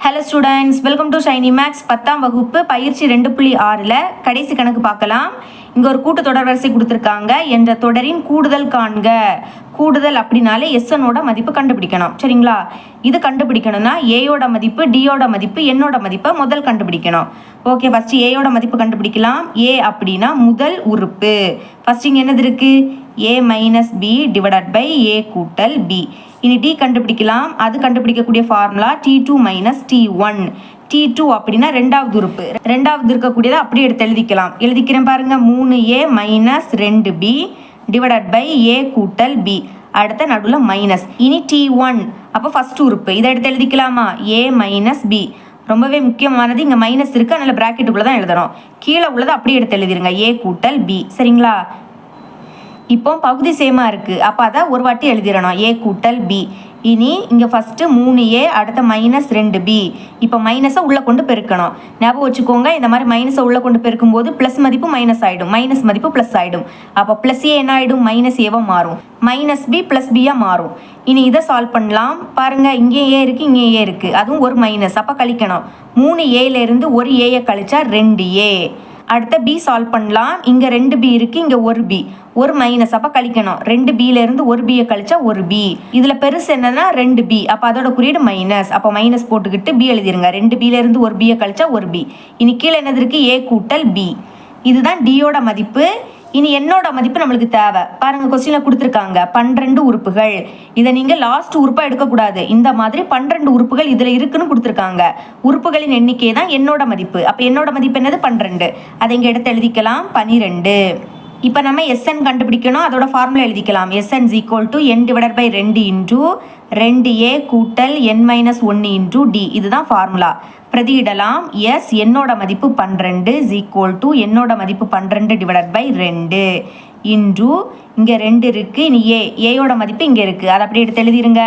Hello students, welcome to Shiny Maths 10ஆம் வகுப்பு பயிற்சி 2.6ல் கடைசி கணக்கு பார்க்கலாம். இங்கே ஒரு கூட்டு தொடர் வரிசை கொடுத்துருக்காங்க. என்ற தொடரின் கூடுதல் காண்க. கூடுதல் அப்படின்னாலே எஸ்எனோட மதிப்பு கண்டுபிடிக்கணும். சரிங்களா? இது கண்டுபிடிக்கணும்னா ஏயோட மதிப்பு, டியோட மதிப்பு, என்னோட மதிப்பை முதல் கண்டுபிடிக்கணும். ஓகே, ஃபஸ்ட்டு ஏயோட மதிப்பு கண்டுபிடிக்கலாம். ஏ அப்படின்னா முதல் உறுப்பு. ஃபஸ்ட் இங்கே என்னது இருக்குது? ஏ minus B divided by A கூட்டல் பி. இனி டி கண்டுபிடிக்கலாம். அது கண்டுபிடிக்கக்கூடிய formula T2 minus T1. T2 அப்படின்னா ரெண்டாவது உறுப்பு. ரெண்டாவது இருக்கக்கூடியதை அப்படியே எடுத்து எழுதிக்கிறேன் பாருங்க. 3A minus 2B divided by A கூட்டல் பி. அடுத்த நடுவில் மைனஸ். இனி T1 அப்போ ஃபர்ஸ்ட் உறுப்பு. இதை எடுத்து எழுதிக்கலாமா? ஏ மைனஸ் பி. ரொம்பவே முக்கியமானது, இங்கே மைனஸ் இருக்குது, அதனால் ப்ராக்கெட்டுக்குள்ளே தான் எழுதுறோம். கீழே உள்ளதை அப்படியே எடுத்து எழுதிருங்க. ஏ கூட்டல் பி. சரிங்களா? இப்போ பகுதி சேமாக இருக்குது, அப்போ அதை ஒரு வாட்டி எழுதிடணும். ஏ கூட்டல் பி. இனி இங்கே ஃபஸ்ட்டு 3A, அடுத்த மைனஸ் 2B. இப்போ மைனஸை உள்ளே கொண்டு பெருக்கணும். ஞாபகம் வச்சுக்கோங்க, இந்த மாதிரி மைனஸை உள்ளே கொண்டு பெருக்கும்போது ப்ளஸ் மதிப்பு மைனஸ் ஆகிடும், மைனஸ் மதிப்பு ப்ளஸ் ஆகிடும். அப்போ ப்ளஸ் ஏ என்ன ஆகிடும்? மைனஸ் ஏவாக மாறும். மைனஸ் பி ப்ளஸ் பியாக மாறும். இனி இதை சால்வ் பண்ணலாம். பாருங்கள், இங்கே ஏ இருக்குது, இங்கே ஏ இருக்குது, அதுவும் ஒரு மைனஸ். அப்போ கழிக்கணும். 3Aலேருந்து ஒரு ஏயை கழிச்சா 2A. அடுத்த பி சால்வ் பண்ணலாம். இங்கே 2B இருக்குது, இங்கே ஒரு பி, ஒரு மைனஸ். அப்போ கழிக்கணும். 2Bலேருந்து ஒரு பியை கழிச்சா ஒரு பி. இதில் பெருசு என்னன்னா 2B, அப்போ அதோட குறியீடு மைனஸ். அப்போ மைனஸ் போட்டுக்கிட்டு பி எழுதிருங்க. 2Bலேருந்து ஒரு பியை கழிச்சா ஒரு பி. இனி கீழே என்னது இருக்குது? ஏ கூட்டல் பி. இதுதான் டியோட மதிப்பு. இனி என்னோட மதிப்பு நம்மளுக்கு தேவை. பாருங்கள், கொஸ்டினில் கொடுத்துருக்காங்க 12 உறுப்புகள். இதை நீங்கள் லாஸ்ட் உறுப்பாக எடுக்கக்கூடாது. இந்த மாதிரி 12 உறுப்புகள் இதில் இருக்குன்னு கொடுத்துருக்காங்க. உறுப்புகளின் எண்ணிக்கை தான் என்னோட மதிப்பு. அப்போ என்னோட மதிப்பு என்னது? 12. அதை இங்கே எடுத்து எழுதிக்கலாம் 12. இப்போ நம்ம SN கண்டுபிடிக்கணும். அதோட ஃபார்முலா எழுதிக்கலாம். SN is equal to n divided by 2 into 2A கூட்டல் n minus 1 into D. இதுதான் ஃபார்முலா. பிரதியிடலாம். எஸ் என்னோட மதிப்பு 12 is equal to என்னோட மதிப்பு 12 divided by 2 into இங்கே 2 இருக்குது. இனி ஏயோட மதிப்பு இங்கே இருக்குது, அதை அப்படியே எடுத்து எழுதிருங்க.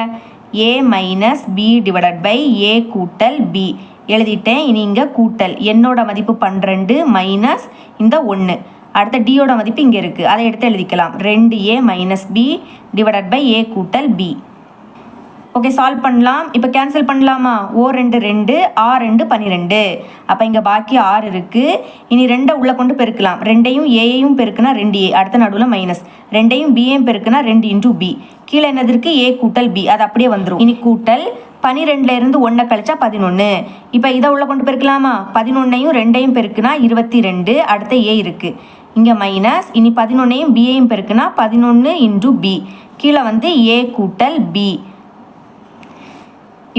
A minus B divided by A கூட்டல் பி எழுதிட்டேன். இனி இங்கே கூட்டல் என்னோட மதிப்பு 12 மைனஸ் இந்த 1. அடுத்த டியோட மதிப்பு இங்கே இருக்குது, அதை எடுத்து எழுதிக்கலாம். 2A minus B divided by A கூட்டல் பி. ஓகே, சால்வ் பண்ணலாம். இப்போ கேன்சல் பண்ணலாமா? ஓ 2 2, ஆர் 2 12. அப்போ இங்கே பாக்கி 6 இருக்குது. இனி 2 உள்ளே கொண்டு பெருக்கலாம். 2ஐயும் ஏயையும் பெருக்குனா 2A, அடுத்த நடுவில் மைனஸ். 2ஐயும் பியையும் பெருக்குனா 2 இன்டூ பி. கீழே என்னது இருக்குது? ஏ கூட்டல் பி. அது அப்படியே வந்துடும். இனி கூட்டல் 12லேருந்து 1 கழிச்சா 11. இப்போ இதை உள்ளே கொண்டு பெருக்கலாமா? 11ஐயும் 2ஐயும் பெருக்குனா 22, அடுத்த ஏ இருக்குது. இங்கே மைனஸ். இனி 11ஐயும் பியையும் பெருக்குனா 11 இன்டூ பி. கீழே வந்து ஏ கூட்டல் பி.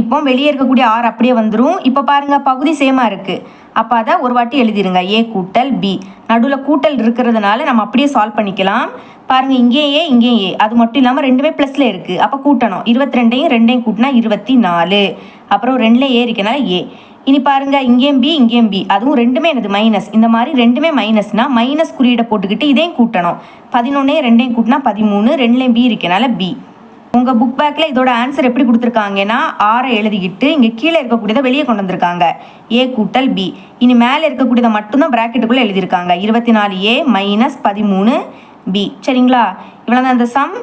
இப்போ வெளியே இருக்கக்கூடிய ஆர் அப்படியே வந்துடும். இப்போ பாருங்கள், பகுதி சேமாக இருக்குது. அப்போ அதை ஒரு வாட்டி எழுதிருங்க. ஏ கூட்டல் பி. நடுவில் கூட்டல் இருக்கிறதுனால நம்ம அப்படியே சால்வ் பண்ணிக்கலாம். பாருங்கள், இங்கேயே இங்கேயே, அது மட்டும் இல்லாமல் ரெண்டுமே ப்ளஸில் இருக்குது. அப்போ கூட்டணும். 22ஐயும் 2ஐயும் கூட்டினா 24. அப்புறம் 2ல் ஏ இருக்கனால ஏ. இனி பாருங்கள், இங்கேயும் பி இங்கேயும் பி, அதுவும் ரெண்டுமே எனது மைனஸ். இந்த மாதிரி ரெண்டுமே மைனஸ்னால் மைனஸ் குறியீடை போட்டுக்கிட்டு இதையும் கூட்டணும். 11ஐயும் 2ஐயும் கூட்டினா 13, 2லேயும் பி இருக்கனால பி. உங்கள் புக் பேக்கில் இதோட ஆன்சர் எப்படி கொடுத்துருக்காங்கன்னா 6 எழுதிக்கிட்டு இங்கே கீழே இருக்கக்கூடியதை வெளியே கொண்டு வந்திருக்காங்க. ஏ கூட்டல் பி. இனி மேலே இருக்கக்கூடியதை மட்டும்தான் ப்ராக்கெட்டுக்குள்ளே எழுதியிருக்காங்க. 24A minus 13B. சரிங்களா? இவ்வளோ தான் இந்த சம்.